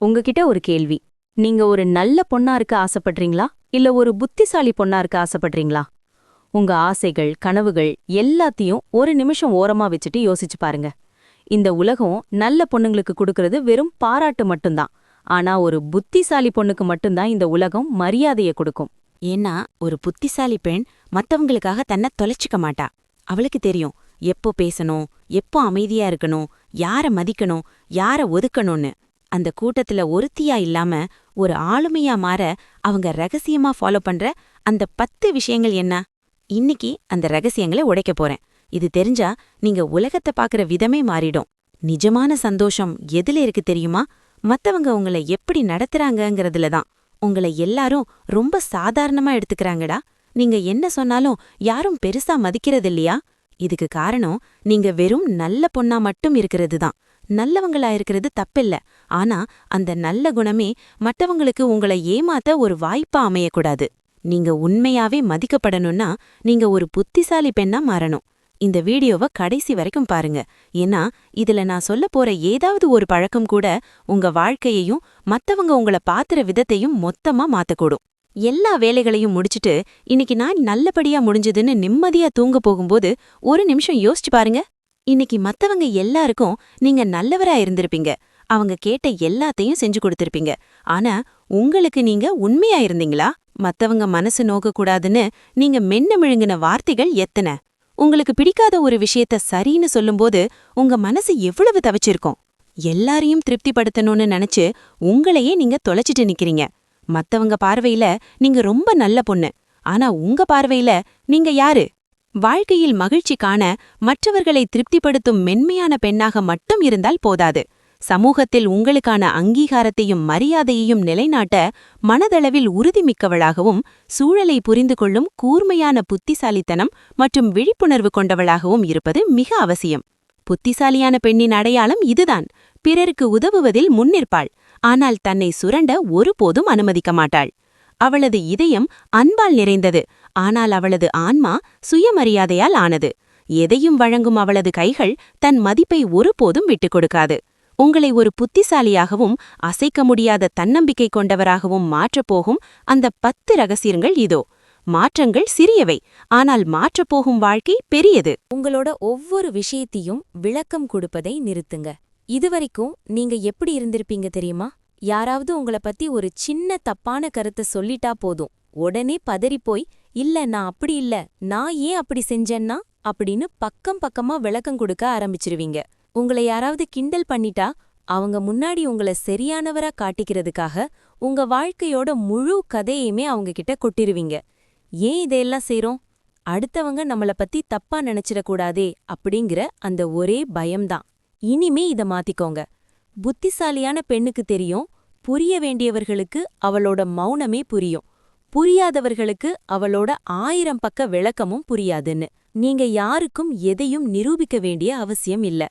உங்ககிட்ட ஒரு கேள்வி. நீங்க ஒரு நல்ல பொண்ணா இருக்க ஆசைப்படுறீங்களா? இல்ல ஒரு புத்திசாலி பொண்ணா இருக்க ஆசைப்படுறீங்களா? உங்க ஆசைகள், கனவுகள் எல்லாத்தையும் ஒரு நிமிஷம் ஓரமா வச்சுட்டு யோசிச்சு பாருங்க. இந்த உலகம் நல்ல பொண்ணுங்களுக்கு கொடுக்கறது வெறும் பாராட்டு மட்டும்தான். ஆனா ஒரு புத்திசாலி பொண்ணுக்கு மட்டும்தான் இந்த உலகம் மரியாதைய கொடுக்கும். ஏன்னா ஒரு புத்திசாலி பெண் மத்தவங்களுக்காக தன்னை தொலைச்சிக்க மாட்டா. அவளுக்கு தெரியும் எப்போ பேசணும், எப்போ அமைதியா இருக்கணும், யார மதிக்கணும், யார ஒதுக்கணும்னு. அந்த கூட்டத்துல ஒருத்தியா இல்லாம ஒரு ஆளுமையா மாற அவங்க ரகசியமா ஃபாலோ பண்ற அந்த 10 விஷயங்கள் என்ன? இன்னைக்கு அந்த ரகசியங்களை உடைக்க போறேன். இது தெரிஞ்சா நீங்க உலகத்தை பாக்குற விதமே மாறிடும். நிஜமான சந்தோஷம் எதுல இருக்கு தெரியுமா? மத்தவங்க உங்களை எப்படி நடத்துறாங்கங்கிறதுல தான். உங்களை எல்லாரும் ரொம்ப சாதாரணமா எடுத்துக்கறாங்கடா. நீங்க என்ன சொன்னாலும் யாரும் பெருசா மதிக்கிறதில்லையா? இதுக்கு காரணம் நீங்க வெறும் நல்ல பொண்ணா மட்டும் இருக்கிறது தான். நல்லவங்களா இருக்கிறது தப்பில்ல. ஆனா அந்த நல்ல குணமே மற்றவங்களுக்கு உங்களை ஏமாத்த ஒரு வாய்ப்பா அமையக்கூடாது. நீங்க உண்மையாவே மதிக்கப்படணும்னா நீங்க ஒரு புத்திசாலி பெண்ணா மாறணும். இந்த வீடியோவை கடைசி வரைக்கும் பாருங்க. ஏன்னா இதுல நான் சொல்ல போற ஏதாவது ஒரு பழக்கம் கூட உங்க வாழ்க்கையையும் மத்தவங்க உங்களை பாத்துற விதத்தையும் மொத்தமா மாத்தக்கூடும். எல்லா வேலைகளையும் முடிச்சிட்டு இன்னைக்கு நான் நல்லபடியா முடிஞ்சதுன்னு நிம்மதியா தூங்க போகும்போது ஒரு நிமிஷம் யோசிச்சு பாருங்க. இன்னைக்கு மத்தவங்க எல்லாருக்கும் நீங்க நல்லவரா இருந்திருப்பீங்க. அவங்க கேட்ட எல்லாத்தையும் செஞ்சு கொடுத்திருப்பீங்க. ஆனா உங்களுக்கு நீங்க உண்மையா இருந்தீங்களா? மத்தவங்க மனசு நோக்க கூடாதுன்னு நீங்க மென்ன மிழுங்கின வார்த்தைகள் எத்தனை? உங்களுக்கு பிடிக்காத ஒரு விஷயத்த சரின்னு சொல்லும்போது உங்க மனசு எவ்வளவு தவிச்சிருக்கும்? எல்லாரையும் திருப்திப்படுத்தணும்னு நினைச்சு உங்களையே நீங்க தொலைச்சிட்டு நிக்கிறீங்க. மத்தவங்க பார்வையில நீங்க ரொம்ப நல்ல பொண்ணு. ஆனா உங்க பார்வையில நீங்க யாரு? வாழ்க்கையில் மகிழ்ச்சி காண மற்றவர்களை திருப்திப்படுத்தும் மென்மையான பெண்ணாக மட்டும் இருந்தால் போதாது. சமூகத்தில் உங்களுக்கான அங்கீகாரத்தையும் மரியாதையையும் நிலைநாட்ட மனதளவில் உறுதிமிக்கவளாகவும் சூழலை புரிந்து கொள்ளும் கூர்மையான புத்திசாலித்தனம் மற்றும் விழிப்புணர்வு கொண்டவளாகவும் இருப்பது மிக அவசியம். புத்திசாலியான பெண்ணின் அடையாளம் இதுதான். பிறருக்கு உதவுவதில் முன்னிற்பாள். ஆனால் தன்னை சுரண்ட ஒருபோதும் அனுமதிக்க மாட்டாள். அவளது இதயம் அன்பால் நிறைந்தது. ஆனால் அவளது ஆன்மா சுயமரியாதையால் ஆனது. எதையும் வழங்கும் அவளது கைகள் தன் மதிப்பை ஒருபோதும் விட்டுக் கொடுக்காது. உங்களை ஒரு புத்திசாலியாகவும் அசைக்க முடியாத தன்னம்பிக்கை கொண்டவராகவும் மாற்றப்போகும் அந்த 10 ரகசியங்கள் இதோ. மாற்றங்கள் சிறியவை, ஆனால் மாற்றப்போகும் வாழ்க்கை பெரியது. உங்களோட ஒவ்வொரு விஷயத்தையும் விளக்கம் கொடுப்பதை நிறுத்துங்க. இதுவரைக்கும் நீங்க எப்படி இருந்திருப்பீங்க தெரியுமா? யாராவது உங்களை பத்தி ஒரு சின்ன தப்பான கருத்தை சொல்லிட்டா போதும், உடனே பதறிப்போய், இல்ல நான் அப்படி இல்ல, நான் ஏன் அப்படி செஞ்சேன்னா அப்படின்னு பக்கம் பக்கமா விளக்கம் கொடுக்க ஆரம்பிச்சிருவீங்க. உங்களை யாராவது கிண்டல் பண்ணிட்டா அவங்க முன்னாடி உங்களை சரியானவரா காட்டிக்கிறதுக்காக உங்க வாழ்க்கையோட முழு கதையுமே அவங்க கிட்ட கொட்டிருவீங்க. ஏன் இதையெல்லாம் செய்றோம்? அடுத்தவங்க நம்மள பத்தி தப்பா நினைச்சிடக்கூடாதே அப்படிங்கிற அந்த ஒரே பயம்தான். இனிமே இத மாத்திக்கோங்க. புத்திசாலியான பெண்ணுக்கு தெரியும், புரிய வேண்டியவர்களுக்கு அவளோட மௌனமே புரியும், புரியாதவர்களுக்கு அவளோட 1000 பக்க விளக்கமும் புரியாதுன்னு. நீங்க யாருக்கும் எதையும் நிரூபிக்க வேண்டிய அவசியம் இல்ல.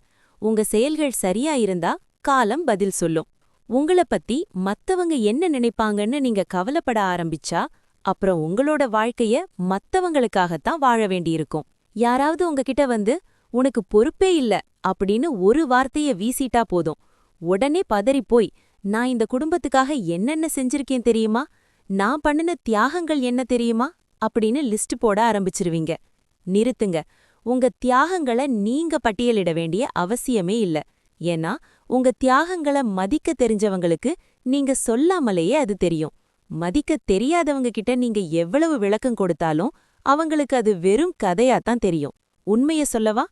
உங்க செயல்கள் சரியா இருந்தா காலம் பதில் சொல்லும். உங்கள பத்தி மத்தவங்க என்ன நினைப்பாங்கன்னு நீங்க கவலைப்பட ஆரம்பிச்சா அப்புறம் உங்களோட வாழ்க்கைய மத்தவங்களுக்காகத்தான் வாழ வேண்டியிருக்கும். யாராவது உங்ககிட்ட வந்து உனக்கு பொறுப்பே இல்ல அப்படின்னு ஒரு வார்த்தைய வீசிட்டா போதும், உடனே பதறிப்போய், நான் இந்த குடும்பத்துக்காக என்னென்ன செஞ்சிருக்கேன் தெரியுமா, நான் பண்ணின தியாகங்கள் என்ன தெரியுமா அப்படின்னு லிஸ்ட் போட ஆரம்பிச்சிருவீங்க. நிறுத்துங்க. உங்க தியாகங்களை நீங்க பட்டியலிட வேண்டிய அவசியமே இல்ல. ஏன்னா உங்க தியாகங்களை மதிக்க தெரிஞ்சவங்களுக்கு நீங்க சொல்லாமலேயே அது தெரியும். மதிக்க தெரியாதவங்க கிட்ட நீங்க எவ்வளவு விளக்கம் கொடுத்தாலும் அவங்களுக்கு அது வெறும் கதையாத்தான் தெரியும். உண்மைய சொல்லவா?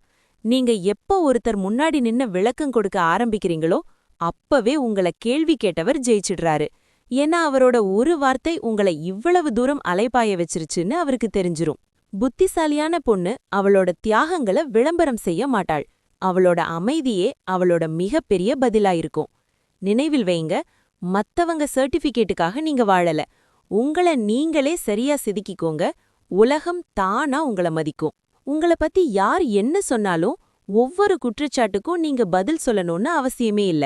நீங்க எப்போ ஒருத்தர் முன்னாடி நின்னு விளக்கம் கொடுக்க ஆரம்பிக்கிறீங்களோ அப்பவே உங்கள கேள்வி கேட்டவர் ஜெயிச்சிடுறாரு. ஏன்னா அவரோட ஒரு வார்த்தை உங்களை இவ்வளவு தூரம் அலைபாய வச்சிருச்சுன்னு அவருக்கு தெரிஞ்சிரும். புத்திசாலியான பொண்ணு அவளோட தியாகங்களை விளம்பரம் செய்ய மாட்டாள். அவளோட அமைதியே அவளோட மிகப்பெரிய பதிலாயிருக்கும். நினைவில் வைங்க, மத்தவங்க சர்டிபிகேட்டுக்காக நீங்க வாழல. உங்கள நீங்களே சரியா செதுக்கிக்கோங்க. உலகம் தானா உங்கள மதிக்கும். உங்கள பத்தி யார் என்ன சொன்னாலும் ஒவ்வொரு குற்றச்சாட்டுக்கும் நீங்க பதில் சொல்லணும்னு அவசியமே இல்ல.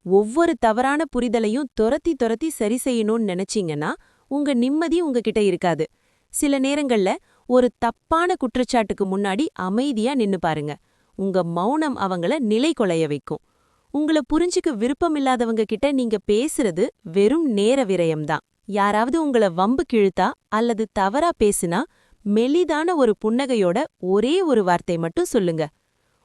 ஒவ்வொரு தவறான புரிதலையும் துரத்தி சரி செய்யணும்னு நினைச்சீங்கன்னா உங்க நிம்மதி உங்ககிட்ட இருக்காது. சில நேரங்கள்ல ஒரு தப்பான குற்றச்சாட்டுக்கு முன்னாடி அமைதியா நின்னு பாருங்க. உங்க மௌனம் அவங்கள நிலை கொலைய வைக்கும். உங்கள புரிஞ்சுக்க விருப்பமில்லாதவங்க கிட்ட நீங்க பேசுறது வெறும் நேர விரயம்தான். யாராவது உங்கள வம்பு கிழுத்தா அல்லது தவறா பேசுனா மெலிதான ஒரு புன்னகையோட ஒரே ஒரு வார்த்தை மட்டும் சொல்லுங்க.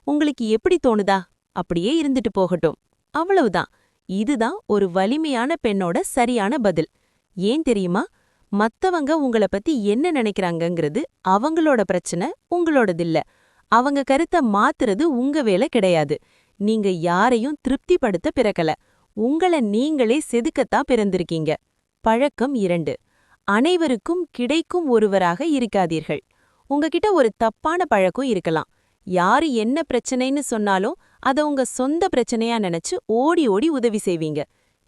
உங்களுக்கு எப்படி தோணுதா? அப்படியே இருந்துட்டு போகட்டும். அவ்வளவுதான். இதுதான் ஒரு வலிமையான பெண்ணோட சரியான பதில். ஏன் தெரியுமா? மத்தவங்க உங்கள பத்தி என்ன நினைக்கிறாங்கங்கிறது அவங்களோட பிரச்சனை, உங்களோடதில்ல. அவங்க கருத்த மாத்துறது உங்க வேலை கிடையாது. நீங்க யாரையும் திருப்திப்படுத்த பிறக்கல. உங்கள நீங்களே செதுக்கத்தான் பிறந்திருக்கீங்க. பழக்கம் 2. அனைவருக்கும் கிடைக்கும் ஒருவராக இருக்காதீர்கள். உங்ககிட்ட ஒரு தப்பான பழக்கம் இருக்கலாம். யாரு என்ன பிரச்சனைன்னு சொன்னாலும் அத உங்க சொந்த பிரச்சனையா நினைச்சு ஓடி ஓடி உதவி செய்வீங்க.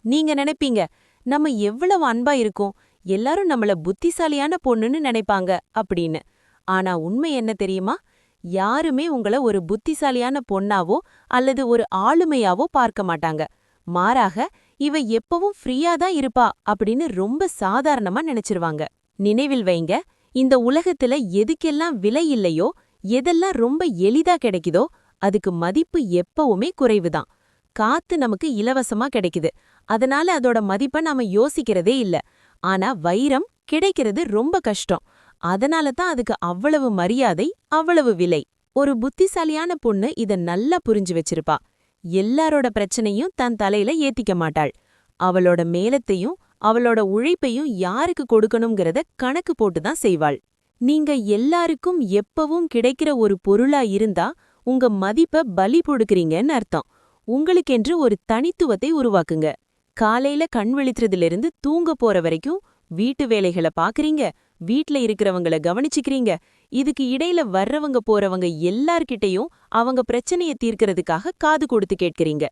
நீங்க நினைப்பீங்க, நம்ம எவ்வளவு அன்பா இருக்கோம், எல்லாரும் நம்மள புத்திசாலியான பொண்ணுன்னு நினைப்பாங்க அப்படின்னு. ஆனா உண்மை என்ன தெரியுமா? யாருமே உங்கள ஒரு புத்திசாலியான பொண்ணாவோ அல்லது ஒரு ஆளுமையாவோ பார்க்க மாட்டாங்க. மாறாக, இவ எப்பவும் ஃப்ரீயா தான் இருப்பா அப்படின்னு ரொம்ப சாதாரணமா நினைச்சிருவாங்க. நினைவில் வைங்க, இந்த உலகத்துல எதுக்கெல்லாம் விலை இல்லையோ, எதெல்லாம் ரொம்ப எளிதா கிடைக்குதோ அதுக்கு மதிப்பு எப்பவுமே குறைவுதான். காத்து நமக்கு இலவசமா கிடைக்குது, அதனால அதோட மதிப்பை நாம யோசிக்கிறதே இல்ல. ஆனா வைரம் கிடைக்கிறது ரொம்ப கஷ்டம், அதனால தான் அதுக்கு அவ்வளவு மரியாதை, அவ்வளவு விலை. ஒரு புத்திசாலியான பொண்ணு இத நல்லா புரிஞ்சு வச்சிருப்பா. எல்லாரோட பிரச்சனையும் தன் தலையில ஏத்திக்க மாட்டாள். அவளோட மேலத்தையும் அவளோட உழைப்பையும் யாருக்கு கொடுக்கணுங்கிறத கணக்கு போட்டுதான் செய்வாள். நீங்க எல்லாருக்கும் எப்பவும் கிடைக்கிற ஒரு பொருளா இருந்தா உங்க மதிப்ப பலி கொடுக்கறீங்கன்னு அர்த்தம். உங்களுக்கென்று ஒரு தனித்துவத்தை உருவாக்குங்க. காலையில கண் விழிக்கிறதிலிருந்து தூங்க போற வரைக்கும் வீட்டு வேலைகளை பாக்குறீங்க, வீட்ல இருக்கிறவங்கள கவனிச்சுக்கிறீங்க. இதுக்கு இடையில வர்றவங்க போறவங்க எல்லார்கிட்டையும் அவங்க பிரச்சனைய தீர்க்கறதுக்காக காது கொடுத்து கேட்கறீங்க.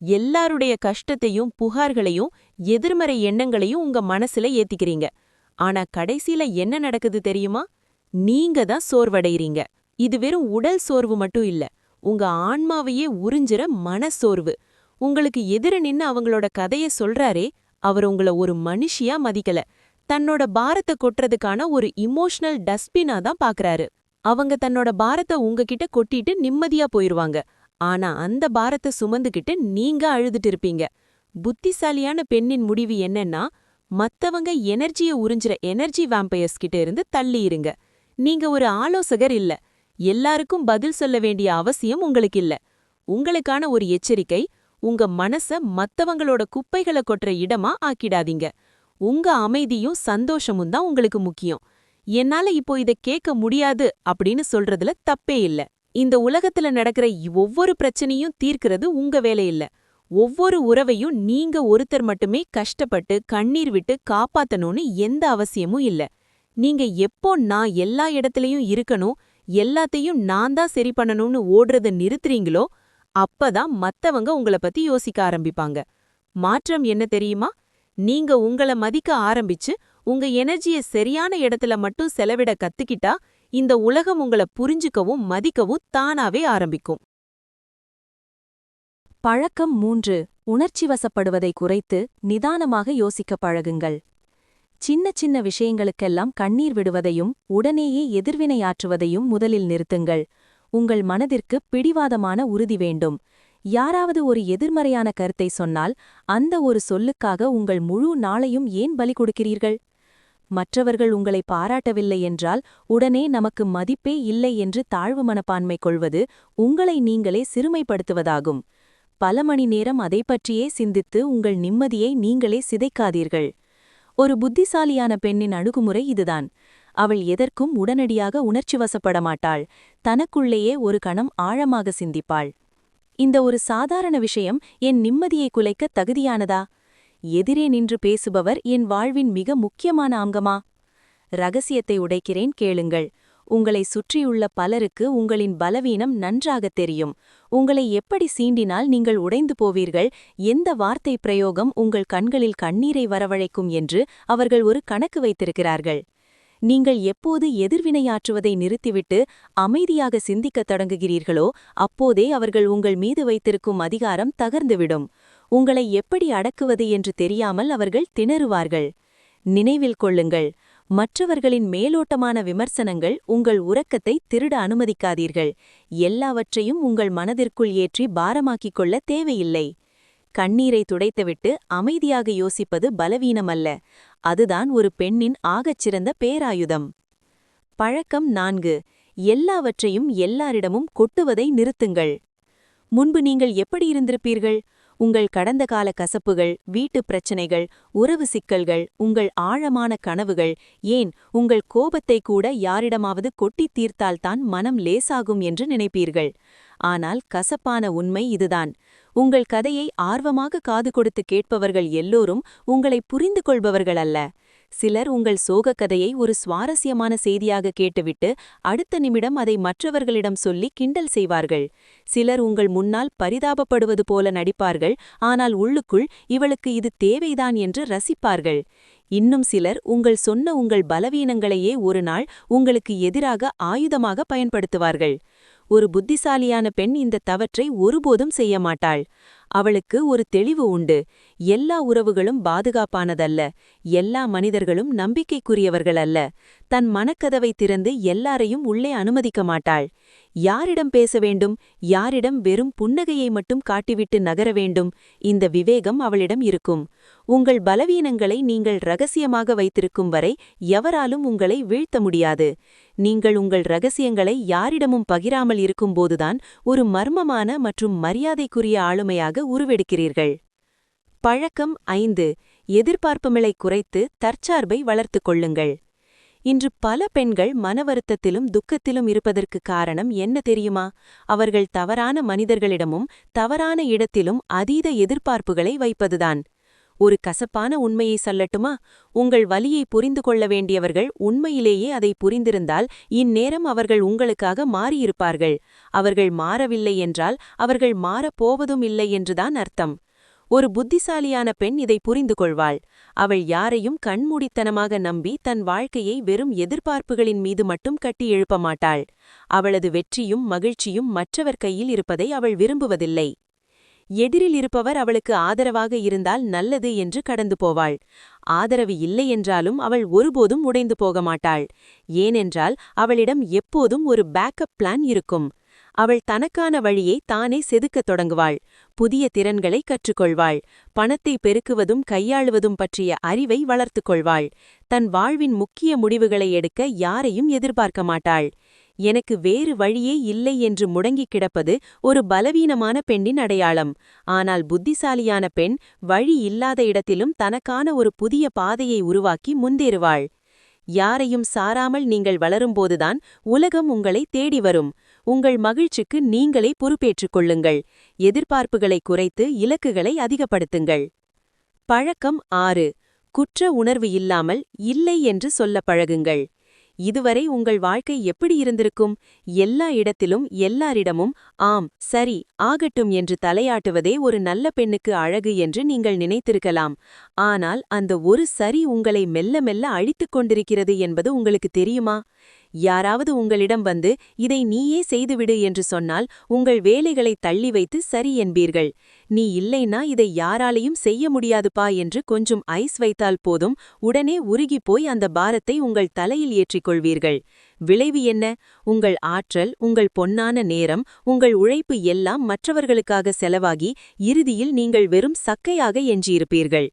எல்லாருடைய கஷ்டத்தையும் புகார்களையும் எதிர்மறை எண்ணங்களையும் உங்க மனசுல ஏத்திக்கிறீங்க. ஆனா கடைசியில என்ன நடக்குது தெரியுமா? நீங்க தான் சோர்வடைறீங்க. இது வெறும் உடல் சோர்வு மட்டும் இல்ல, உங்க ஆன்மாவையே உறிஞ்சிற மனசோர்வு. உங்களுக்கு எதிர நின்னு அவங்களோட கதைய சொல்றாரே, அவர் உங்கள ஒரு மனுஷியா மதிக்கல, தன்னோட பாரத்தை கொட்டுறதுக்கான ஒரு இமோஷனல் டஸ்ட்பினா தான் பாக்குறாரு. அவங்க தன்னோட பாரத்தை உங்ககிட்ட கொட்டிட்டு நிம்மதியா போயிருவாங்க. ஆனா அந்த பாரத்தை சுமந்துகிட்டு நீங்க அழுதுட்டு இருப்பீங்க. புத்திசாலியான பெண்ணின் முடிவு என்னன்னா, மத்தவங்க எனர்ஜிய உறிஞ்சிற எனர்ஜி வேம்பயர்ஸ் கிட்ட இருந்து தள்ளி இருங்க. நீங்க ஒரு ஆலோசகர் இல்ல. எல்லாருக்கும் பதில் சொல்ல வேண்டிய அவசியம் உங்களுக்கு இல்ல. உங்களுக்கான ஒரு எச்சரிக்கை, உங்க மனச மத்தவங்களோட குப்பைகளை கொட்டுற இடமா ஆக்கிடாதீங்க. உங்க அமைதியும் சந்தோஷமும் தான் உங்களுக்கு முக்கியம். என்னால இப்போ இத கேட்க முடியாது அப்படின்னு சொல்றதுல தப்பே இல்ல. இந்த உலகத்துல நடக்கிற ஒவ்வொரு பிரச்சனையும் தீர்க்கிறது உங்க வேலை இல்ல. ஒவ்வொரு உறவையும் நீங்க ஒருத்தர் மட்டுமே கஷ்டப்பட்டு கண்ணீர் விட்டு காப்பாத்தணும்னு எந்த அவசியமும் இல்ல. நீங்க எப்போ நான் எல்லா இடத்துலயும் இருக்கணும், எல்லாத்தையும் நான் தான் சரி பண்ணணும்னு ஓடுறத நிறுத்துறீங்களோ, அப்பதான் மத்தவங்க உங்கள பத்தி யோசிக்க ஆரம்பிப்பாங்க. மாற்றம் என்ன தெரியுமா? நீங்க உங்கள மதிக்க ஆரம்பிச்சு உங்க எனர்ஜிய சரியான இடத்துல மட்டும் செலவிட கத்துக்கிட்டா, இந்த உலகம் உங்கள புரிஞ்சுக்கவும் மதிக்கவும் தானாவே ஆரம்பிக்கும். பழக்கம் 3. உணர்ச்சிவசப்படுவதை குறைத்து நிதானமாக யோசிக்க பழகுங்கள். சின்ன சின்ன விஷயங்களுக்கெல்லாம் கண்ணீர் விடுவதையும் உடனேயே எதிர்வினையாற்றுவதையும் முதலில் நிறுத்துங்கள். உங்கள் மனதிற்கு பிடிவாதமான உறுதி வேண்டும். யாராவது ஒரு எதிர்மறையான கருத்தை சொன்னால் அந்த ஒரு சொல்லுக்காக உங்கள் முழு நாளையும் ஏன் பலி கொடுக்கிறீர்கள்? மற்றவர்கள் உங்களை பாராட்டவில்லை என்றால் உடனே நமக்கு மதிப்பே இல்லை என்று தாழ்வு மனப்பான்மை கொள்வது உங்களை நீங்களே சிறுமைப்படுத்துவதாகும். பல மணி நேரம் அதை பற்றியே சிந்தித்து உங்கள் நிம்மதியை நீங்களே சிதைக்காதீர்கள். ஒரு புத்திசாலியான பெண்ணின் அணுகுமுறை இதுதான். அவள் எதற்கும் உடனடியாக உணர்ச்சிவசப்பட மாட்டாள். தனக்குள்ளேயே ஒரு கணம் ஆழமாக சிந்திப்பாள். இந்த ஒரு சாதாரண விஷயம் என் நிம்மதியை குலைக்க தகுதியானதா? எதிரே நின்று பேசுபவர் என் வாழ்வின் மிக முக்கியமான அங்கமா? ரகசியத்தை உடைக்கிறேன், கேளுங்கள். உங்களை சுற்றியுள்ள பலருக்கு உங்களின் பலவீனம் நன்றாகத் தெரியும். உங்களை எப்படி சீண்டினால் நீங்கள் உடைந்து போவீர்கள், எந்த வார்த்தை பிரயோகம் உங்கள் கண்களில் கண்ணீரை வரவழைக்கும் என்று அவர்கள் ஒரு கணக்கு வைத்திருக்கிறார்கள். நீங்கள் எப்போது எதிர்வினையாற்றுவதை நிறுத்திவிட்டு அமைதியாக சிந்திக்கத் தொடங்குகிறீர்களோ அப்போதே அவர்கள் உங்கள் மீது வைத்திருக்கும் அதிகாரம் தகர்ந்துவிடும். உங்களை எப்படி அடக்குவது என்று தெரியாமல் அவர்கள் திணறுவார்கள். நினைவில் கொள்ளுங்கள், மற்றவர்களின் மேலோட்டமான விமர்சனங்கள் உங்கள் உறக்கத்தை திருட அனுமதிக்காதீர்கள். எல்லாவற்றையும் உங்கள் மனதிற்குள் ஏற்றி பாரமாக்கிக் கொள்ள தேவையில்லை. கண்ணீரை துடைத்துவிட்டு அமைதியாக யோசிப்பது பலவீனமல்ல, அதுதான் ஒரு பெண்ணின் ஆகச்சிறந்த பேராயுதம். பழக்கம் 4. எல்லாவற்றையும் எல்லாரிடமும் கொட்டுவதை நிறுத்துங்கள். முன்பு நீங்கள் எப்படி இருந்திருப்பீர்கள்? உங்கள் கடந்த கால கசப்புகள், வீட்டு பிரச்சனைகள், உறவு சிக்கல்கள், உங்கள் ஆழமான கனவுகள், ஏன் உங்கள் கோபத்தை கூட யாரிடமாவது கொட்டித் தீர்த்தால்தான் மனம் லேசாகும் என்று நினைப்பீர்கள். ஆனால் கசப்பான உண்மை இதுதான். உங்கள் கதையை ஆர்வமாக காது கொடுத்து கேட்பவர்கள் எல்லோரும் உங்களை புரிந்து கொள்பவர்கள் அல்ல. சிலர் உங்கள் சோகக் கதையை ஒரு சுவாரஸ்யமான செய்தியாக கேட்டுவிட்டு அடுத்த நிமிடம் அதை மற்றவர்களிடம் சொல்லி கிண்டல் செய்வார்கள். சிலர் உங்கள் முன்னால் பரிதாபப்படுவது போல நடிப்பார்கள், ஆனால் உள்ளுக்குள் இவளுக்கு இது தேவைதான் என்று ரசிப்பார்கள். இன்னும் சிலர் உங்கள் பலவீனங்களையே ஒரு நாள் உங்களுக்கு எதிராக ஆயுதமாக பயன்படுத்துவார்கள். ஒரு புத்திசாலியான பெண் இந்த தவற்றை ஒருபோதும் செய்ய மாட்டாள். அவளுக்கு ஒரு தெளிவு உண்டு. எல்லா உறவுகளும் பாதுகாப்பானதல்ல, எல்லா மனிதர்களும் நம்பிக்கைக்குரியவர்கள் அல்ல. தன் மனக்கதவை திறந்து எல்லாரையும் உள்ளே அனுமதிக்க மாட்டாள். யாரிடம் பேச வேண்டும், யாரிடம் வெறும் புன்னகையை மட்டும் காட்டிவிட்டு நகர வேண்டும், இந்த விவேகம் அவளிடம் இருக்கும். உங்கள் பலவீனங்களை நீங்கள் ரகசியமாக வைத்திருக்கும் வரை எவராலும் உங்களை வீழ்த்த முடியாது. நீங்கள் உங்கள் ரகசியங்களை யாரிடமும் பகிராமல் இருக்கும்போதுதான் ஒரு மர்மமான மற்றும் மரியாதைக்குரிய ஆளுமையாக உருவெடுக்கிறீர்கள். பழக்கம் 5. எதிர்பார்ப்புகளை குறைத்து தற்சார்பை வளர்த்துக் கொள்ளுங்கள். இன்று பல பெண்கள் மனவருத்தத்திலும் துக்கத்திலும் இருப்பதற்கு காரணம் என்ன தெரியுமா? அவர்கள் தவறான மனிதர்களிடமும் தவறான இடத்திலும் அதீத எதிர்பார்ப்புகளை வைப்பதுதான். ஒரு கசப்பான உண்மையை சொல்லட்டுமா? உங்கள் வலியை புரிந்து கொள்ள வேண்டியவர்கள் உண்மையிலேயே அதை புரிந்திருந்தால் இந்நேரம் அவர்கள் உங்களுக்காக மாறியிருப்பார்கள். அவர்கள் மாறவில்லை என்றால் அவர்கள் மாறப்போவதும் இல்லை என்றுதான் அர்த்தம். ஒரு புத்திசாலியான பெண் இதை புரிந்து கொள்வாள். அவள் யாரையும் கண்மூடித்தனமாக நம்பி தன் வாழ்க்கையை வெறும் எதிர்பார்ப்புகளின் மீது மட்டும் கட்டி எழுப்ப மாட்டாள். அவளது வெற்றியும் மகிழ்ச்சியும் மற்றவர் கையில் இருப்பதை அவள் விரும்புவதில்லை. எதிரில் இருப்பவர் அவளுக்கு ஆதரவாக இருந்தால் நல்லது என்று கடந்து போவாள். ஆதரவு இல்லை என்றாலும் அவள் ஒருபோதும் உடைந்து போக மாட்டாள். ஏனென்றால் அவளிடம் எப்போதும் ஒரு பேக்கப் பிளான் இருக்கும். அவள் தனக்கான வழியை தானே செதுக்கத் தொடங்குவாள். புதிய திறன்களை கற்றுக்கொள்வாள். பணத்தை பெருக்குவதும் கையாளுவதும் பற்றிய அறிவை வளர்த்துக் கொள்வாள். தன் வாழ்வின் முக்கிய முடிவுகளை எடுக்க யாரையும் எதிர்பார்க்க மாட்டாள். எனக்கு வேறு வழியே இல்லை என்று முடங்கிக் கிடப்பது ஒரு பலவீனமான பெண்ணின் அடையாளம். ஆனால் புத்திசாலியான பெண் வழி இல்லாத இடத்திலும் தனக்கான ஒரு புதிய பாதையை உருவாக்கி முன்னேறுவாள். யாரையும் சாராமல் நீங்கள் வளரும்போதுதான் உலகம் உங்களை தேடி வரும். உங்கள் மகிழ்ச்சிக்கு நீங்களே பொறுப்பேற்றுக் கொள்ளுங்கள். எதிர்பார்ப்புகளை குறைத்து இலக்குகளை அதிகப்படுத்துங்கள். பழக்கம் 6. குற்ற உணர்வு இல்லாமல் இல்லை என்று சொல்ல பழகுங்கள். இதுவரை உங்கள் வாழ்க்கை எப்படி இருந்திருக்கும்? எல்லா இடத்திலும் எல்லாரிடமும் ஆம், சரி, ஆகட்டும் என்று தலையாட்டுவதே ஒரு நல்ல பெண்ணுக்கு அழகு என்று நீங்கள் நினைத்திருக்கலாம். ஆனால் அந்த ஒரு சரி உங்களை மெல்ல மெல்ல அழித்துக் கொண்டிருக்கிறது என்பது உங்களுக்கு தெரியுமா? யாராவது உங்களிடம் வந்து இதை நீயே செய்துவிடு என்று சொன்னால் உங்கள் வேலைகளை தள்ளி வைத்து சரி என்பீர்கள். நீ இல்லைனா இதை யாராலையும் செய்ய முடியாதுப்பா என்று கொஞ்சம் ஐஸ் வைத்தால் போதும், உடனே உருகிப்போய் அந்த பாரத்தை உங்கள் தலையில் ஏற்றிக்கொள்வீர்கள். விளைவு என்ன? உங்கள் ஆற்றல், உங்கள் பொன்னான நேரம், உங்கள் உழைப்பு எல்லாம் மற்றவர்களுக்காக செலவாகி இறுதியில் நீங்கள் வெறும் சக்கையாக எஞ்சியிருப்பீர்கள்.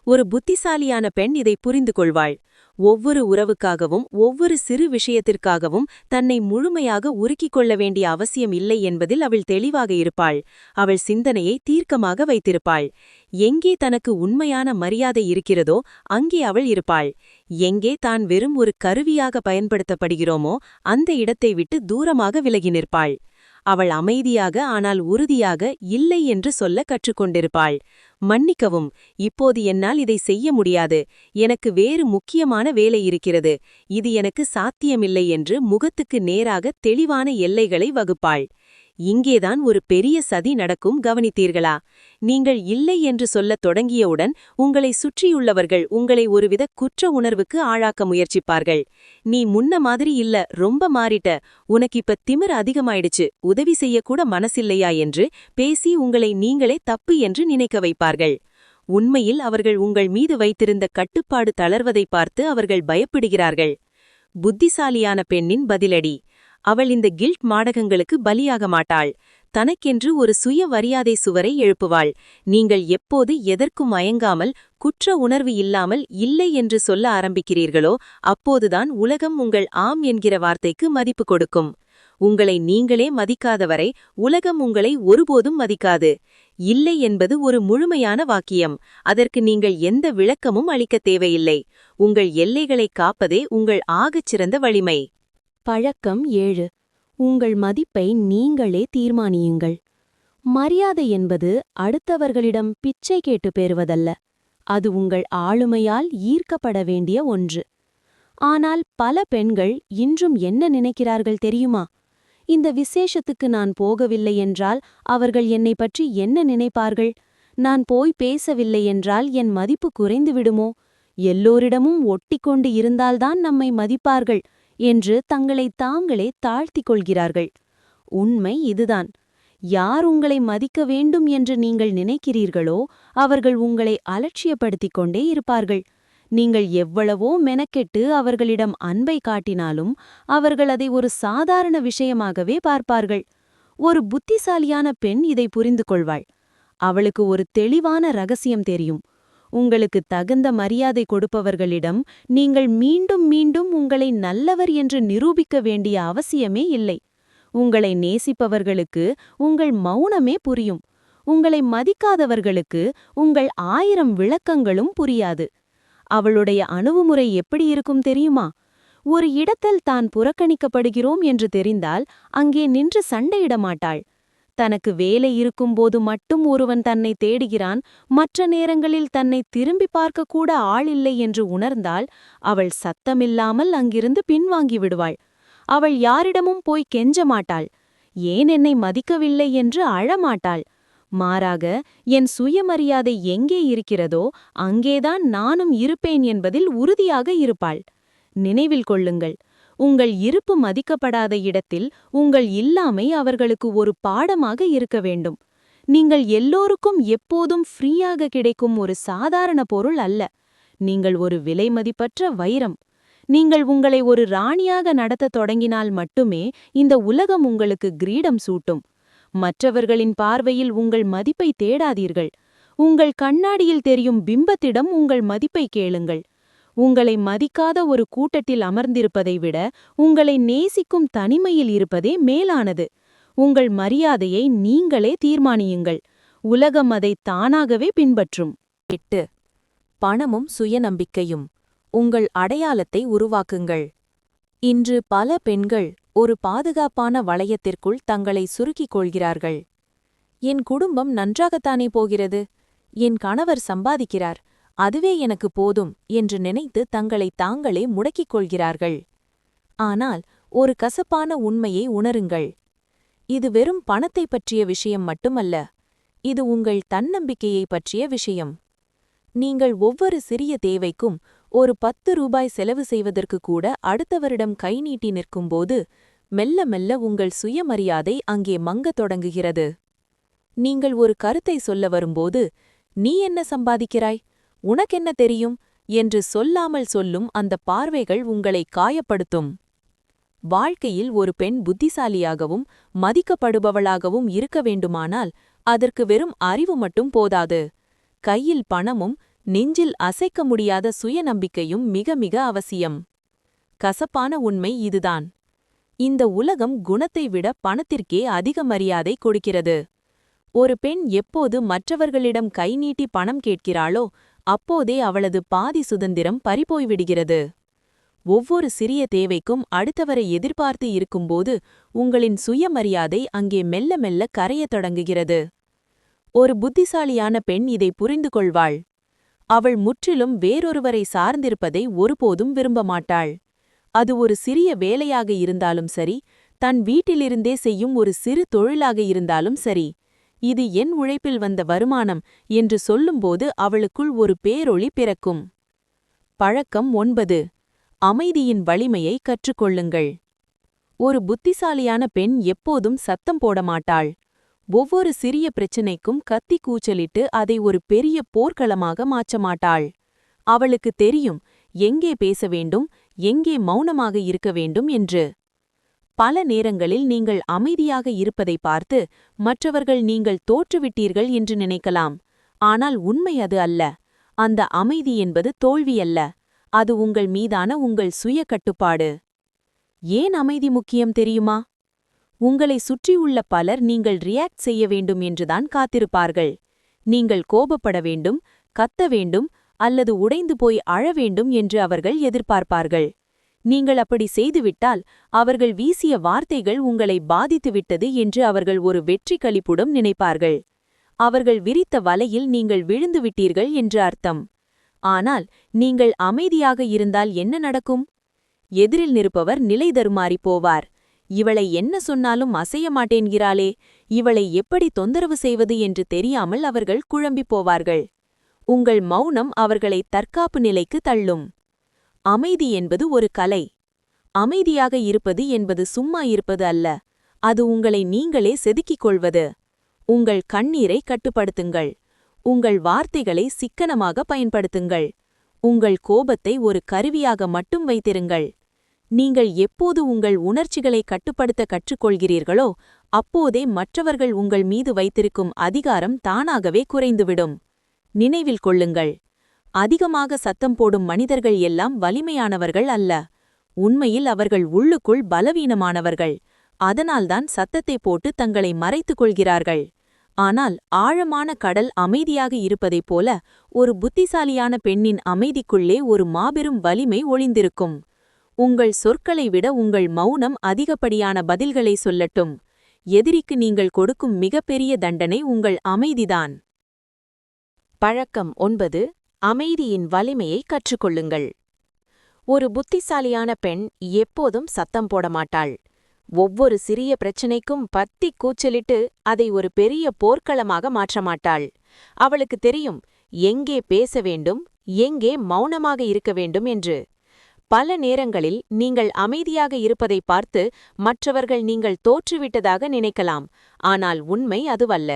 ஒரு புத்திசாலியான பெண் இதை புரிந்து கொள்வாள். ஒவ்வொரு உறவுக்காகவும் ஒவ்வொரு சிறு விஷயத்திற்காகவும் தன்னை முழுமையாக உருக்கிக் கொள்ள வேண்டிய அவசியம் இல்லை என்பதில் அவள் தெளிவாக இருப்பாள். அவள் சிந்தனையை தீர்க்கமாக வைத்திருப்பாள். எங்கே தனக்கு உண்மையான மரியாதை இருக்கிறதோ அங்கே அவள் இருப்பாள். எங்கே தான் வெறும் ஒரு கருவியாக பயன்படுத்தப்படுகிறோமோ அந்த இடத்தை விட்டு தூரமாக விலகி நிற்பாள். அவள் அமைதியாக ஆனால் உறுதியாக இல்லை என்று சொல்ல கற்றுக்கொண்டிருப்பாள். மன்னிக்கவும், இப்போது என்னால் இதை செய்ய முடியாது, எனக்கு வேறு முக்கியமான வேலை இருக்கிறது, இது எனக்கு சாத்தியமில்லை என்று முகத்துக்கு நேராக தெளிவான எல்லைகளை வகுப்பாள். இங்கேதான் ஒரு பெரிய சதி நடக்கும், கவனித்தீர்களா? நீங்கள் இல்லை என்று சொல்லத் தொடங்கியவுடன் உங்களை சுற்றியுள்ளவர்கள் உங்களை ஒருவித குற்ற உணர்வுக்கு ஆளாக்க முயற்சிப்பார்கள். நீ முன்ன மாதிரி இல்ல, ரொம்ப மாறிட்ட, உனக்கு இப்ப திமிர் அதிகமாயிடுச்சு, உதவி செய்யக்கூட மனசில்லையா என்று பேசி உங்களை நீங்களே தப்பு என்று நினைக்க வைப்பார்கள். உண்மையில் அவர்கள் உங்கள் மீது வைத்திருந்த கட்டுப்பாடு தளர்வதை பார்த்து அவர்கள் பயப்படுகிறார்கள். புத்திசாலியான பெண்ணின் பதிலடி. அவள் இந்த கில்ட் நாடகங்களுக்கு பலியாக மாட்டாள். தனக்கென்று ஒரு சுயமரியாதை சுவரை எழுப்புவாள். நீங்கள் எப்போது எதற்கும் மயங்காமல், குற்ற உணர்வு இல்லாமல் இல்லை என்று சொல்ல ஆரம்பிக்கிறீர்களோ அப்போதுதான் உலகம் உங்கள் ஆம் என்கிற வார்த்தைக்கு மதிப்பு கொடுக்கும். உங்களை நீங்களே மதிக்காதவரை உலகம் உங்களை ஒருபோதும் மதிக்காது. இல்லை என்பது ஒரு முழுமையான வாக்கியம். அதற்கு நீங்கள் எந்த விளக்கமும் அளிக்க தேவையில்லை. உங்கள் எல்லைகளை காப்பதே உங்கள் ஆகச்சிறந்த வலிமை. பழக்கம் 7. உங்கள் மதிப்பை நீங்களே தீர்மானியுங்கள். மரியாதை என்பது அடுத்தவர்களிடம் பிச்சை கேட்டு பெறுவதல்ல. அது உங்கள் ஆளுமையால் ஈர்க்கப்பட வேண்டிய ஒன்று. ஆனால் பல பெண்கள் இன்றும் என்ன நினைக்கிறார்கள் தெரியுமா? இந்த விசேஷத்துக்கு நான் போகவில்லை என்றால் அவர்கள் என்னை பற்றி என்ன நினைப்பார்கள்? நான் போய் பேசவில்லை என்றால் என் மதிப்பு குறைந்து விடுமோ? எல்லோரிடமும் ஒட்டிக்கொண்டு இருந்தால்தான் நம்மை மதிப்பார்கள் என்று தங்களை தாங்களே தாழ்த்திக் கொள்கிறார்கள். உண்மை இதுதான். யார் உங்களை மதிக்க வேண்டும் என்று நீங்கள் நினைக்கிறீர்களோ அவர்கள் உங்களை அலட்சியப்படுத்திக் கொண்டே இருப்பார்கள். நீங்கள் எவ்வளவோ மெனக்கெட்டு அவர்களிடம் அன்பை காட்டினாலும் அவர்கள் அதை ஒரு சாதாரண விஷயமாகவே பார்ப்பார்கள். ஒரு புத்திசாலியான பெண் இதை புரிந்து கொள்வாள். அவளுக்கு ஒரு தெளிவான ரகசியம் தெரியும். உங்களுக்கு தகுந்த மரியாதை கொடுப்பவர்களிடம் நீங்கள் மீண்டும் மீண்டும் உங்களை நல்லவர் என்று நிரூபிக்க வேண்டிய அவசியமே இல்லை. உங்களை நேசிப்பவர்களுக்கு உங்கள் மௌனமே புரியும். உங்களை மதிக்காதவர்களுக்கு உங்கள் 1000 விளக்கங்களும் புரியாது. அவளுடைய அணுகுமுறை எப்படி இருக்கும் தெரியுமா? ஒரு இடத்தில் தான் புறக்கணிக்கப்படுகிறோம் என்று தெரிந்தால் அங்கே நின்று சண்டையிட மாட்டாள். தனக்கு வேலை இருக்கும்போது மட்டும் ஒருவன் தன்னை தேடுகிறான், மற்ற நேரங்களில் தன்னை திரும்பி பார்க்கக்கூட ஆள் இல்லை என்று உணர்ந்தால் அவள் சத்தமில்லாமல் அங்கிருந்து பின்வாங்கி விடுவாள். அவள் யாரிடமும் போய் கெஞ்ச மாட்டாள். ஏன் என்னை மதிக்கவில்லை என்று அழமாட்டாள். மாறாக, என் சுயமரியாதை எங்கே இருக்கிறதோ அங்கேதான் நானும் இருப்பேன் என்பதில் உறுதியாக இருப்பாள். நினைவில் கொள்ளுங்கள், உங்கள் இருப்பு மதிக்கப்படாத இடத்தில் உங்கள் இல்லாமை அவர்களுக்கு ஒரு பாடமாக இருக்க வேண்டும். நீங்கள் எல்லோருக்கும் எப்போதும் ஃப்ரீயாக கிடைக்கும் ஒரு சாதாரண பொருள் அல்ல. நீங்கள் ஒரு விலைமதிப்பற்ற வைரம். நீங்கள் உங்களை ஒரு ராணியாக நடத்தத் தொடங்கினால் மட்டுமே இந்த உலகம் உங்களுக்கு கிரீடம் சூட்டும். மற்றவர்களின் பார்வையில் உங்கள் மதிப்பை தேடாதீர்கள். உங்கள் கண்ணாடியில் தெரியும் பிம்பத்திடம் உங்கள் மதிப்பை கேளுங்கள். உங்களை மதிக்காத ஒரு கூட்டத்தில் அமர்ந்திருப்பதை விட உங்களை நேசிக்கும் தனிமையில் இருப்பதே மேலானது. உங்கள் மரியாதையை நீங்களே தீர்மானியுங்கள். உலகம் அதை தானாகவே பின்பற்றும். 8. பணமும் சுயநம்பிக்கையும். உங்கள் அடையாளத்தை உருவாக்குங்கள். இன்று பல பெண்கள் ஒரு பாதுகாப்பான வளையத்திற்குள் தங்களை சுருக்கிக் கொள்கிறார்கள். என் குடும்பம் நன்றாகத்தானே போகிறது, என் கணவர் சம்பாதிக்கிறார், அதுவே எனக்கு போதும் என்று நினைத்து தங்களை தாங்களே முடக்கிக் கொள்கிறார்கள். ஆனால் ஒரு கசப்பான உண்மையை உணருங்கள். இது வெறும் பணத்தை பற்றிய விஷயம் மட்டுமல்ல, இது உங்கள் தன்னம்பிக்கையை பற்றிய விஷயம். நீங்கள் ஒவ்வொரு சிறிய தேவைக்கும் ஒரு 10 ரூபாய் செலவு செய்வதற்கு கூட அடுத்தவரிடம் கை நீட்டி நிற்கும்போது மெல்ல மெல்ல உங்கள் சுயமரியாதை அங்கே மங்கத் தொடங்குகிறது. நீங்கள் ஒரு கருத்தை சொல்ல வரும்போது, நீ என்ன சம்பாதிக்கிறாய், உனக்கென்ன தெரியும் என்று சொல்லாமல் சொல்லும் அந்த பார்வைகள் உங்களை காயப்படுத்தும். வாழ்க்கையில் ஒரு பெண் புத்திசாலியாகவும் மதிக்கப்படுபவளாகவும் இருக்க வேண்டுமானால் அதற்கு வெறும் அறிவு மட்டும் போதாது. கையில் பணமும் நெஞ்சில் அசைக்க முடியாத சுயநம்பிக்கையும் மிக மிக அவசியம். கசப்பான உண்மை இதுதான். இந்த உலகம் குணத்தை விட பணத்திற்கே அதிக மரியாதை கொடுக்கிறது. ஒரு பெண் எப்போது மற்றவர்களிடம் கை நீட்டி பணம் கேட்கிறாளோ அப்போதே அவளது பாதி சுதந்திரம் பறிபோய்விடுகிறது. ஒவ்வொரு சிறிய தேவைக்கும் அடுத்தவரை எதிர்பார்த்து இருக்கும்போது உங்களின் சுயமரியாதை அங்கே மெல்ல மெல்ல கரையத் தொடங்குகிறது. ஒரு புத்திசாலியான பெண் இதை புரிந்து கொள்வாள். அவள் முற்றிலும் வேறொருவரை சார்ந்திருப்பதை ஒருபோதும் விரும்ப மாட்டாள். அது ஒரு சிறிய வேலையாக இருந்தாலும் சரி, தன் வீட்டிலிருந்தே செய்யும் ஒரு சிறு தொழிலாக இருந்தாலும் சரி, இது என் உழைப்பில் வந்த வருமானம் என்று சொல்லும்போது அவளுக்குள் ஒரு பேரொளி பிறக்கும். பழக்கம் 9. அமைதியின் வலிமையை கற்றுக்கொள்ளுங்கள். ஒரு புத்திசாலியான பெண் எப்போதும் சத்தம் போட மாட்டாள். ஒவ்வொரு சிறிய பிரச்சினைக்கும் கத்தி கூச்சலிட்டு அதை ஒரு பெரிய போர்க்களமாக மாற்ற மாட்டாள். அவளுக்கு தெரியும் எங்கே பேச வேண்டும், எங்கே மௌனமாக இருக்க வேண்டும் என்று. பல நேரங்களில் நீங்கள் அமைதியாக இருப்பதை பார்த்து மற்றவர்கள் நீங்கள் தோற்றுவிட்டீர்கள் என்று நினைக்கலாம். ஆனால் உண்மை அது அல்ல. அந்த அமைதி என்பது தோல்வியல்ல, அது உங்கள் மீதான உங்கள் சுய கட்டுப்பாடு. ஏன் அமைதி முக்கியம் தெரியுமா? உங்களை சுற்றியுள்ள பலர் நீங்கள் ரியாக்ட் செய்ய வேண்டும் என்றுதான் காத்திருப்பார்கள். நீங்கள் கோபப்பட வேண்டும், கத்த வேண்டும் அல்லது உடைந்து போய் அழ வேண்டும் என்று அவர்கள் எதிர்பார்ப்பார்கள். நீங்கள் அப்படி செய்துவிட்டால் அவர்கள் வீசிய வார்த்தைகள் உங்களை பாதித்துவிட்டது என்று அவர்கள் ஒரு வெற்றி களிப்புடன் நினைப்பார்கள். அவர்கள் விரித்த வலையில் நீங்கள் விழுந்துவிட்டீர்கள் என்று அர்த்தம். ஆனால் நீங்கள் அமைதியாக இருந்தால் என்ன நடக்கும்? எதிரில் நிற்பவர் நிலை தருமாறி போவார். இவளை என்ன சொன்னாலும் அசைய மாட்டேன்கிறாளே, இவளை எப்படி தொந்தரவு செய்வது என்று தெரியாமல் அவர்கள் குழம்பிப் போவார்கள். உங்கள் மௌனம் அவர்களை தற்காப்பு நிலைக்கு தள்ளும். அமைதி என்பது ஒரு கலை. அமைதியாக இருப்பது என்பது சும்மா இருப்பது அல்ல, அது உங்களை நீங்களே செதுக்கிக் கொள்வது. உங்கள் கண்ணீரை கட்டுப்படுத்துங்கள். உங்கள் வார்த்தைகளை சிக்கனமாக பயன்படுத்துங்கள். உங்கள் கோபத்தை ஒரு கருவியாக மட்டும் வைத்திருங்கள். நீங்கள் எப்போது உங்கள் உணர்ச்சிகளை கட்டுப்படுத்த கற்றுக்கொள்கிறீர்களோ அப்போதே மற்றவர்கள் உங்கள் மீது வைத்திருக்கும் அதிகாரம் தானாகவே குறைந்துவிடும். நினைவில் கொள்ளுங்கள், அதிகமாக சத்தம் போடும் மனிதர்கள் எல்லாம் வலிமையானவர்கள் அல்ல. உண்மையில் அவர்கள் உள்ளுக்குள் பலவீனமானவர்கள். அதனால்தான் சத்தத்தை போட்டு தங்களை மறைத்துக் கொள்கிறார்கள். ஆனால் ஆழமான கடல் அமைதியாக இருப்பதைப் போல ஒரு புத்திசாலியான பெண்ணின் அமைதிக்குள்ளே ஒரு மாபெரும் வலிமை ஒளிந்திருக்கும். உங்கள் சொற்களை விட உங்கள் மௌனம் அதிகப்படியான பதில்களை சொல்லட்டும். எதிரிக்கு நீங்கள் கொடுக்கும் மிகப்பெரிய தண்டனை உங்கள் அமைதிதான். பழக்கம் 9. அமைதியின் வலிமையை கற்றுக்கொள்ளுங்கள். ஒரு புத்திசாலியான பெண் எப்போதும் சத்தம் போட மாட்டாள். ஒவ்வொரு சிறிய பிரச்சினைக்கும் பத்தி கூச்சலிட்டு அதை ஒரு பெரிய போர்க்களமாக மாற்ற மாட்டாள். அவளுக்கு தெரியும் எங்கே பேச வேண்டும், எங்கே மௌனமாக இருக்க வேண்டும் என்று. பல நேரங்களில் நீங்கள் அமைதியாக இருப்பதை பார்த்து மற்றவர்கள் நீங்கள் தோற்றுவிட்டதாக நினைக்கலாம். ஆனால் உண்மை அதுவல்ல.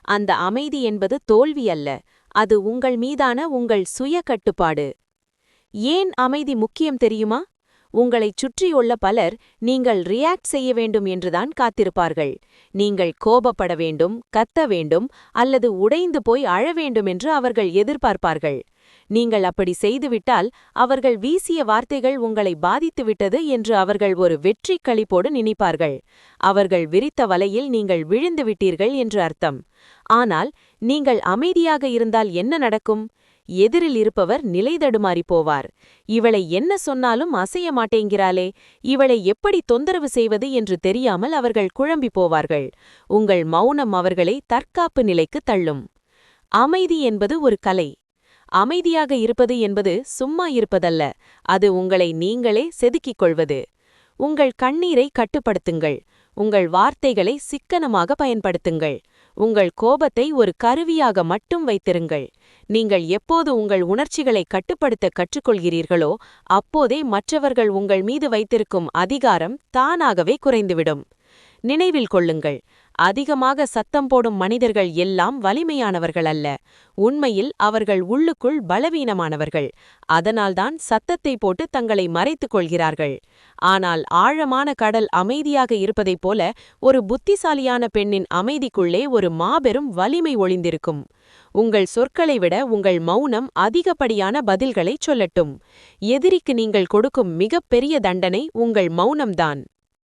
அந்த அமைதி என்பது தோல்வி அல்ல, அது உங்கள் மீதான உங்கள் சுய கட்டுப்பாடு. ஏன் அமைதி முக்கியம் தெரியுமா? உங்களைச் சுற்றியுள்ள பலர் நீங்கள் ரியாக்ட் செய்ய வேண்டும் என்றுதான் காத்திருப்பார்கள். நீங்கள் கோபப்பட வேண்டும், கத்த வேண்டும் அல்லது உடைந்து போய் அழ வேண்டும் என்று அவர்கள் எதிர்பார்ப்பார்கள். நீங்கள் அப்படி செய்துவிட்டால் அவர்கள் வீசிய வார்த்தைகள் உங்களை பாதித்துவிட்டது என்று அவர்கள் ஒரு வெற்றி களிப்போடு நினைப்பார்கள். அவர்கள் விரித்த வலையில் நீங்கள் விழுந்துவிட்டீர்கள் என்று அர்த்தம். ஆனால் நீங்கள் அமைதியாக இருந்தால் என்ன நடக்கும்? எதிரில் இருப்பவர் நிலை தடுமாறி போவார். இவளை என்ன சொன்னாலும் அசைய மாட்டேங்கிறாளே, இவளை எப்படி தொந்தரவு செய்வது என்று தெரியாமல் அவர்கள் குழம்பி போவார்கள். உங்கள் மௌனம் அவர்களை தற்காப்பு நிலைக்கு தள்ளும். அமைதி என்பது ஒரு கலை. அமைதியாக இருப்பது என்பது சும்மா இருப்பதல்ல, அது உங்களை நீங்களே செதுக்கிக் கொள்வது. உங்கள் கண்ணீரை கட்டுப்படுத்துங்கள். உங்கள் வார்த்தைகளை சிக்கனமாக பயன்படுத்துங்கள். உங்கள் கோபத்தை ஒரு கருவியாக மட்டும் வைத்திருங்கள். நீங்கள் எப்போது உங்கள் உணர்ச்சிகளை கட்டுப்படுத்த கற்றுக்கொள்கிறீர்களோ அப்போதே மற்றவர்கள் உங்கள் மீது வைத்திருக்கும் அதிகாரம் தானாகவே குறைந்துவிடும். நினைவில் கொள்ளுங்கள், அதிகமாக சத்தம் போடும் மனிதர்கள் எல்லாம் வலிமையானவர்கள் அல்ல. உண்மையில் அவர்கள் உள்ளுக்குள் பலவீனமானவர்கள். அதனால்தான் சத்தத்தை போட்டு தங்களை மறைத்துக் கொள்கிறார்கள். ஆனால் ஆழமான கடல் அமைதியாக இருப்பதைப் போல ஒரு புத்திசாலியான பெண்ணின் அமைதிக்குள்ளே ஒரு மாபெரும் வலிமை ஒளிந்திருக்கும். உங்கள் சொற்களை விட உங்கள் மௌனம் அதிகப்படியான பதில்களைச் சொல்லட்டும். எதிரிக்கு நீங்கள் கொடுக்கும் மிகப்பெரிய தண்டனை உங்கள் மௌனம்தான்.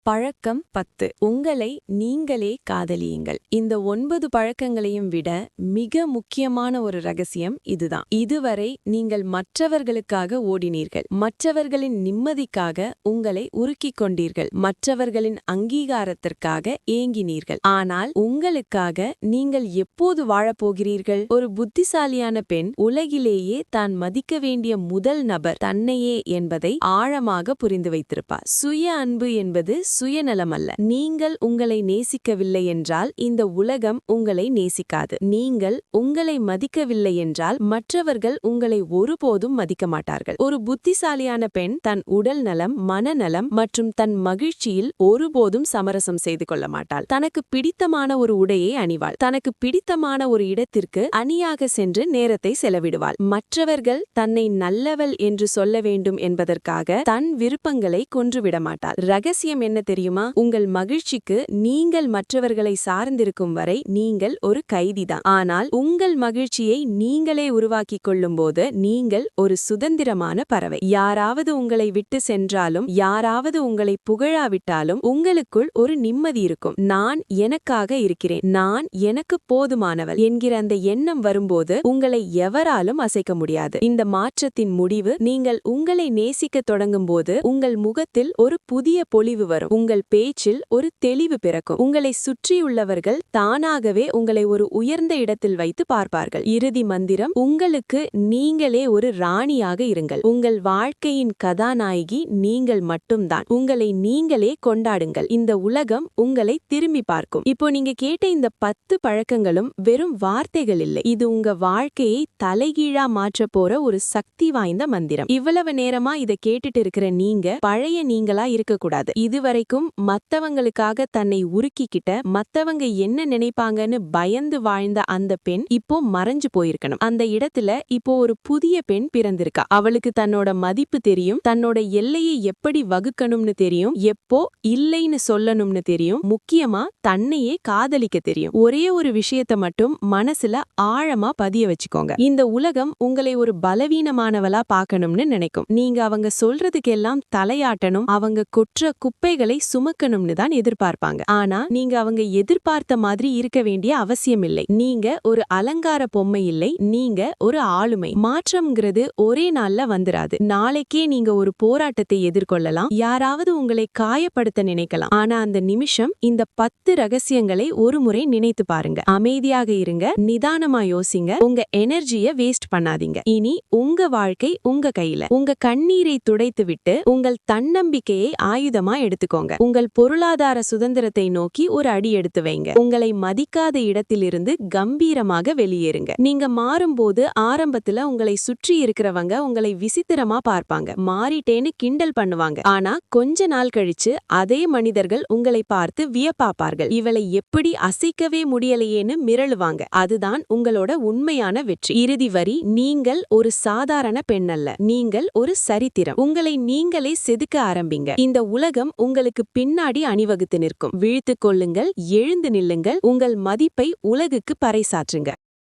பழக்கம் 10. உங்களை நீங்களே காதலியுங்கள். இந்த 9 பழக்கங்களையும் விட மிக முக்கியமான ஒரு ரகசியம் இதுதான். இதுவரை நீங்கள் மற்றவர்களுக்காக ஓடினீர்கள், மற்றவர்களின் நிம்மதிக்காக உங்களை உருக்கிக் கொண்டீர்கள், மற்றவர்களின் அங்கீகாரத்திற்காக ஏங்கினீர்கள். ஆனால் உங்களுக்காக நீங்கள் எப்போது வாழப்போகிறீர்கள்? ஒரு புத்திசாலியான பெண் உலகிலேயே தான் மதிக்க வேண்டிய முதல் நபர் தன்னையே என்பதை ஆழமாக புரிந்து வைத்திருப்பார். சுய அன்பு என்பது சுயநலம் அல்ல. நீங்கள் உங்களை நேசிக்கவில்லை என்றால் இந்த உலகம் உங்களை நேசிக்காது. நீங்கள் உங்களை மதிக்கவில்லை என்றால் மற்றவர்கள் உங்களை ஒருபோதும் மதிக்க மாட்டார்கள். ஒரு புத்திசாலியான பெண் தன் உடல் நலம், மனநலம் மற்றும் தன் மகிழ்ச்சியில் ஒருபோதும் சமரசம் செய்து கொள்ள மாட்டாள். தனக்கு பிடித்தமான ஒரு உடையை அணிவாள். தனக்கு பிடித்தமான ஒரு இடத்திற்கு அணியாக சென்று நேரத்தை செலவிடுவாள். மற்றவர்கள் தன்னை நல்லவள் என்று சொல்ல வேண்டும் என்பதற்காக தன் விருப்பங்களை கொன்றுவிட மாட்டாள். ரகசியம் என்ன தெரியுமா? உங்கள் மகிழ்ச்சிக்கு நீங்கள் மற்றவர்களை சார்ந்திருக்கும் வரை நீங்கள் ஒரு கைதிதான். ஆனால் உங்கள் மகிழ்ச்சியை நீங்களே உருவாக்கிக் கொள்ளும்போது நீங்கள் ஒரு சுதந்திரமான பறவை. யாராவது உங்களை விட்டு சென்றாலும், யாராவது உங்களை புகழாவிட்டாலும் உங்களுக்குள் ஒரு நிம்மதி இருக்கும். நான் எனக்காக இருக்கிறேன், நான் எனக்கு போதுமானவள் என்கிற அந்த எண்ணம் வரும்போது உங்களை எவராலும் அசைக்க முடியாது. இந்த மாற்றத்தின் முடிவு நீங்கள் உங்களை நேசிக்க தொடங்கும் போது உங்கள் முகத்தில் ஒரு புதிய பொலிவு வரும். உங்கள் பேச்சில் ஒரு தெளிவு பிறக்கும். உங்களை சுற்றியுள்ளவர்கள் தானாகவே உங்களை ஒரு உயர்ந்த இடத்தில் வைத்து பார்ப்பார்கள். இறுதி மந்திரம்: உங்களுக்கு நீங்களே ஒரு ராணியாக இருங்கள். உங்கள் வாழ்க்கையின் கதாநாயகி நீங்கள் மட்டும்தான். உங்களை நீங்களே கொண்டாடுங்கள். இந்த உலகம் உங்களை திரும்பி பார்க்கும். இப்போ நீங்க கேட்ட இந்த 10 பழக்கங்களும் வெறும் வார்த்தைகள் இல்லை. இது உங்க வாழ்க்கையை தலைகீழா மாற்ற போற ஒரு சக்தி வாய்ந்த மந்திரம். இவ்வளவு நேரமா இத கேட்டுட்டு இருக்கிற நீங்க பழைய நீங்களா இருக்கக்கூடாது. இதுவரைக்கும் மத்தவங்களுக்காக தன்னை உருக்கிக்கிட்ட, மத்தவங்க என்ன நினைப்பாங்கன்னு பயந்து வாழ்ந்த அந்த பெண் இப்போ மறைஞ்சு போயிருக்கணும். அந்த இடத்துல இப்போ ஒரு புதிய பெண் பிறந்திருக்கா. அவளுக்கு தன்னோட மதிப்பு தெரியும், தன்னோட எல்லையை எப்படி வகுக்கணும்னு தெரியும், எப்போ இல்லைன்னு சொல்லணும்னு தெரியும், முக்கியமா தன்னையே காதலிக்க தெரியும். ஒரே ஒரு விஷயத்த மட்டும் மனசுல ஆழமா பதிய வச்சுக்கோங்க. இந்த உலகம் உங்களை ஒரு பலவீனமானவளா பார்க்கணும்னு நினைக்கும். நீங்க அவங்க சொல்றதுக்கெல்லாம் தலையாட்டணும், அவங்க கொற்ற குப்பைகளை சுமக்கணும்னு தான் எதிர்பார்ப்பாங்க. ஆனா நீங்க அவங்க எதிர்பார்த்த மாதிரி இருக்க வேண்டிய அவசியம் இல்லை. நீங்க ஒரு அலங்கார பொம்மை இல்லை, நீங்க ஒரு ஆளுமை. மாற்றம்ங்கிறது ஒரே நாள்ல வந்துராது. நாளைக்கே நீங்க ஒரு போராட்டத்தை எதிர்கொள்ளலாம், யாராவது உங்களை காயப்படுத்த நினைக்கலாம். ஆனா அந்த நிமிஷம் இந்த 10 ரகசியங்களை ஒரு முறை நினைத்து பாருங்க. அமைதியாக இருங்க, நிதானமா யோசிங்க, உங்க எனர்ஜிய வேஸ்ட் பண்ணாதீங்க. இனி உங்க வாழ்க்கை உங்க கையில. உங்க கண்ணீரை துடைத்து விட்டு உங்கள் தன்னம்பிக்கையை ஆயுதமா எடுத்துக்கோங்க. உங்கள் பொருளாதார சுதந்திரத்தை நோக்கி ஒரு அடி எடுத்து வைங்க. உங்களை மதிக்காத இடத்திலிருந்து கம்பீரமாக வெளியேறுங்க. நீங்க மாறும்போது ஆரம்பத்துல உங்களை சுற்றி இருக்கிறவங்க உங்களை விசித்திரமா பார்ப்பாங்க, மாறிட்டேன்னு கிண்டல் பண்ணுவாங்க. ஆனா கொஞ்ச நாள் கழிச்சு அதே மனிதர்கள் உங்களை பார்த்து வியப்பாப்பார்கள். இவளை எப்படி அசைக்கவே முடியலையேன்னு மிரளுவாங்க. அதுதான் உங்களோட உண்மையான வெற்றி. இறுதி வரி: நீங்கள் ஒரு சாதாரண பெண் அல்ல, நீங்கள் ஒரு சரித்திரம். உங்களை நீங்களே செதுக்க ஆரம்பிங்க. இந்த உலகம் உங்களுக்கு பின்னாடி அணிவகுத்து நிற்கும். விழித்துக் கொள்ளுங்கள், எழுந்து நில்லுங்கள், உங்கள் மதிப்பை உலகுக்கு பறைசாற்றுங்க.